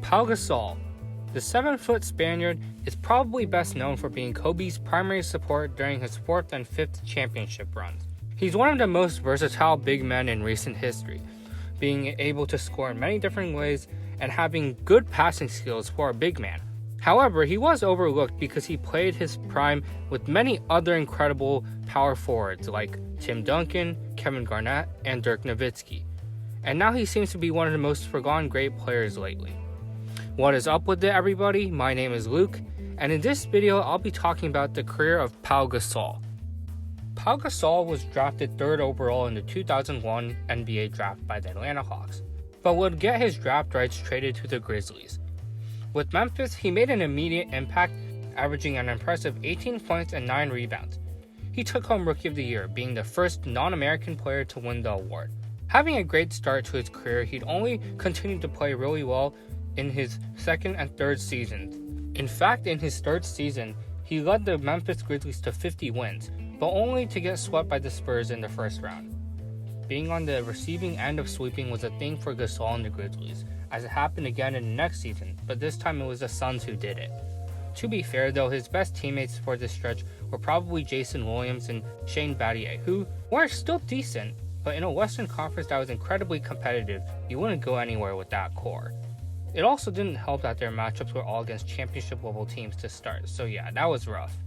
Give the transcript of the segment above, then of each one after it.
Pau Gasol. The 7-foot Spaniard is probably best known for being Kobe's primary support during his 4th and 5th championship runs. He's one of the most versatile big men in recent history, being able to score in many different ways and having good passing skills for a big man. However, he was overlooked because he played his prime with many other incredible power forwards like Tim Duncan, Kevin Garnett, and Dirk Nowitzki. And now he seems to be one of the most forgotten great players lately. What is up with it, everybody? My name is Luke, and in this video I'll be talking about the career of Pau Gasol. Pau Gasol was drafted 3rd overall in the 2001 NBA draft by the Atlanta Hawks, but would get his draft rights traded to the Grizzlies. With Memphis, he made an immediate impact, averaging an impressive 18 points and 9 rebounds. He took home Rookie of the Year, being the first non-American player to win the award. Having a great start to his career, he'd only continued to play really well in his 2nd and 3rd seasons. In fact, in his 3rd season, he led the Memphis Grizzlies to 50 wins, but only to get swept by the Spurs in the first round. Being on the receiving end of sweeping was a thing for Gasol and the Grizzlies, as it happened again in the next season, but this time it was the Suns who did it. To be fair though, his best teammates for this stretch were probably Jason Williams and Shane Battier, who were still decent, but in a Western Conference that was incredibly competitive, you wouldn't go anywhere with that core. It also didn't help that their matchups were all against championship level teams to start, so yeah, that was rough.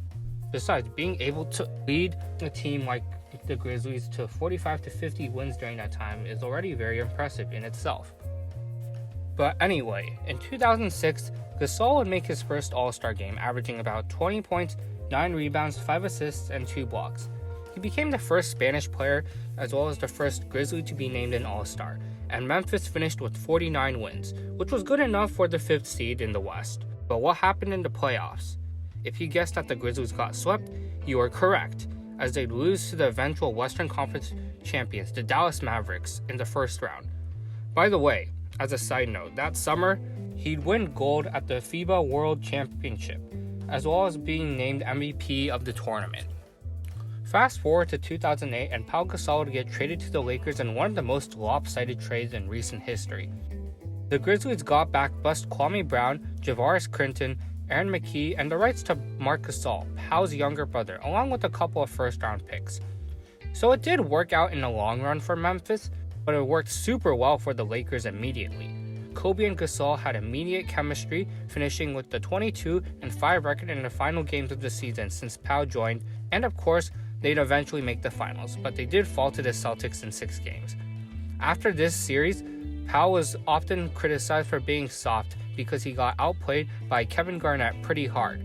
Besides, being able to lead a team like the Grizzlies to 45 to 50 wins during that time is already very impressive in itself. But anyway, in 2006, Gasol would make his first All-Star game, averaging about 20 points, 9 rebounds, 5 assists, and 2 blocks. He became the first Spanish player, as well as the first Grizzly to be named an All-Star, and Memphis finished with 49 wins, which was good enough for the 5th seed in the West. But what happened in the playoffs? If you guessed that the Grizzlies got swept, you are correct, as they'd lose to the eventual Western Conference champions, the Dallas Mavericks, in the first round. By the way, as a side note, that summer, he'd win gold at the FIBA World Championship, as well as being named MVP of the tournament. Fast forward to 2008, and Pau Gasol would get traded to the Lakers in one of the most lopsided trades in recent history. The Grizzlies got back bust Kwame Brown, Javaris Critton, Aaron McKie, and the rights to Marc Gasol, Pau's younger brother, along with a couple of first-round picks. So it did work out in the long run for Memphis, but it worked super well for the Lakers immediately. Kobe and Gasol had immediate chemistry, finishing with the 22-5 record in the final games of the season since Pau joined, and of course, they'd eventually make the finals, but they did fall to the Celtics in 6 games. After this series, Pau was often criticized for being soft because he got outplayed by Kevin Garnett pretty hard.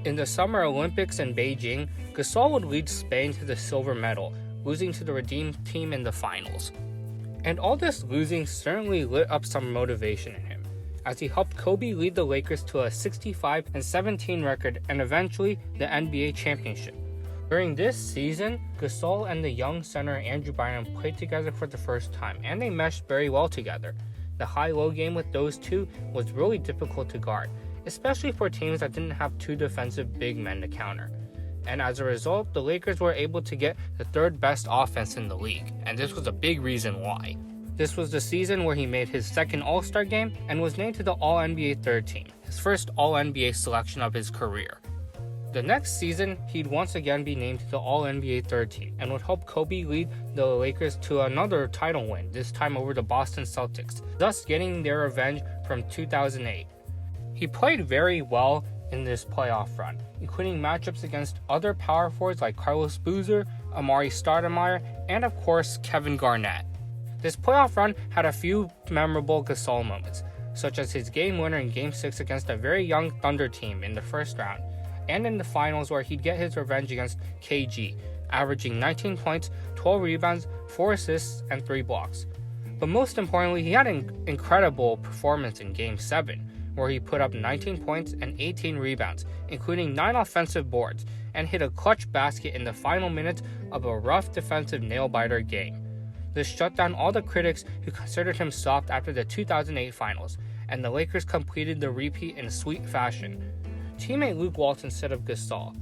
In the Summer Olympics in Beijing, Gasol would lead Spain to the silver medal, losing to the Redeem team in the finals. And all this losing certainly lit up some motivation in him, as he helped Kobe lead the Lakers to a 65-17 record and eventually the NBA championship. During this season, Gasol and the young center Andrew Bynum played together for the first time, and they meshed very well together. The high-low game with those two was really difficult to guard, especially for teams that didn't have 2 defensive big men to counter. And as a result, the Lakers were able to get the 3rd best offense in the league, and this was a big reason why. This was the season where he made his 2nd All-Star game and was named to the All-NBA 3rd team, his first All-NBA selection of his career. The next season, he'd once again be named to the All-NBA 3rd team and would help Kobe lead the Lakers to another title win, this time over the Boston Celtics, thus getting their revenge from 2008. He played very well in this playoff run, including matchups against other power forwards like Carlos Boozer, Amari Stoudemire, and of course Kevin Garnett. This playoff run had a few memorable Gasol moments, such as his game winner in Game 6 against a very young Thunder team in the first round, and in the finals where he'd get his revenge against KG, averaging 19 points, 12 rebounds, 4 assists, and 3 blocks. But most importantly, he had an incredible performance in Game 7, where he put up 19 points and 18 rebounds, including 9 offensive boards, and hit a clutch basket in the final minutes of a rough defensive nail-biter game. This shut down all the critics who considered him soft after the 2008 finals, and the Lakers completed the repeat in sweet fashion. Teammate Luke Walton said of Gasol,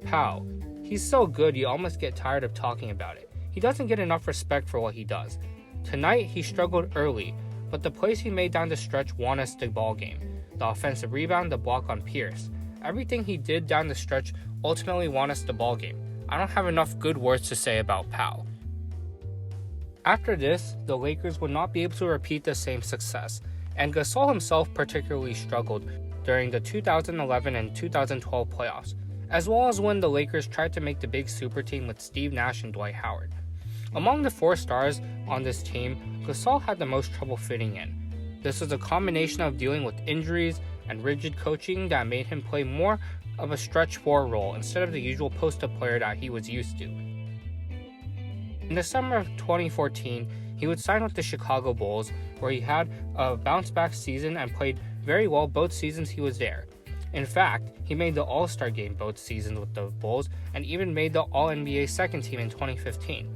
"Pau, he's so good you almost get tired of talking about it. He doesn't get enough respect for what he does. Tonight he struggled early, but the plays he made down the stretch won us the ball game. The offensive rebound, the block on Pierce. Everything he did down the stretch ultimately won us the ball game. I don't have enough good words to say about Pau. After this, the Lakers would not be able to repeat the same success, and Gasol himself particularly struggled during the 2011 and 2012 playoffs, as well as when the Lakers tried to make the big super team with Steve Nash and Dwight Howard. Among the 4 stars on this team, Gasol had the most trouble fitting in. This was a combination of dealing with injuries and rigid coaching that made him play more of a stretch 4 role instead of the usual post-up player that he was used to. In the summer of 2014, he would sign with the Chicago Bulls, where he had a bounce-back season and played very well both seasons he was there. In fact, he made the All-Star game both seasons with the Bulls and even made the All-NBA second team in 2015.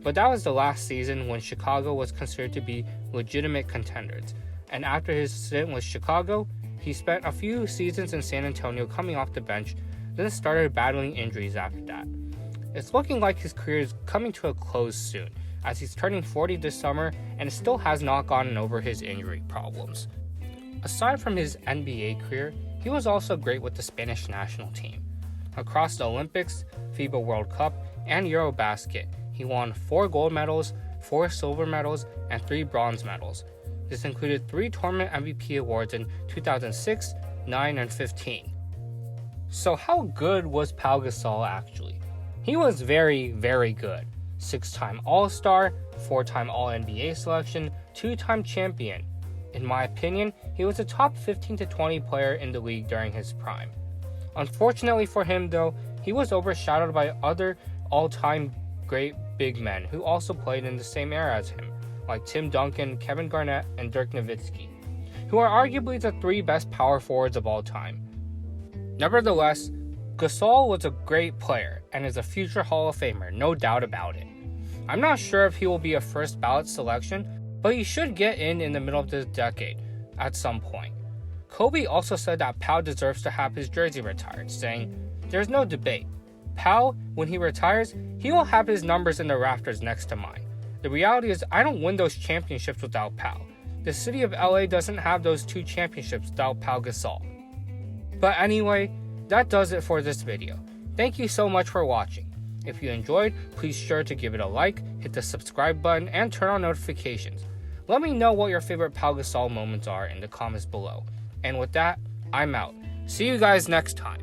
But that was the last season when Chicago was considered to be legitimate contenders, and after his stint with Chicago, he spent a few seasons in San Antonio coming off the bench, then started battling injuries after that. It's looking like his career is coming to a close soon, as he's turning 40 this summer and still has not gotten over his injury problems. Aside from his NBA career, he was also great with the Spanish national team. Across the Olympics, FIBA World Cup, and Eurobasket, he won 4 gold medals, 4 silver medals, and 3 bronze medals. This included 3 tournament MVP awards in 2006, 9, and 15. So how good was Pau Gasol actually? He was very, very good. 6-time All-Star, 4-time All-NBA selection, 2-time champion. In my opinion, he was a top 15 to 20 player in the league during his prime. Unfortunately for him though, he was overshadowed by other all-time great big men who also played in the same era as him, like Tim Duncan, Kevin Garnett, and Dirk Nowitzki, who are arguably the 3 best power forwards of all time. Nevertheless, Gasol was a great player and is a future Hall of Famer, no doubt about it. I'm not sure if he will be a first ballot selection, but he should get in the middle of this decade at some point. Kobe also said that Pau deserves to have his jersey retired, saying, "There's no debate. Pau, when he retires, he will have his numbers in the rafters next to mine. The reality is I don't win those championships without Pau. The city of LA doesn't have those 2 championships without Pau Gasol." But anyway, that does it for this video. Thank you so much for watching. If you enjoyed, please sure to give it a like, hit the subscribe button, and turn on notifications. Let me know what your favorite Pau Gasol moments are in the comments below. And with that, I'm out. See you guys next time.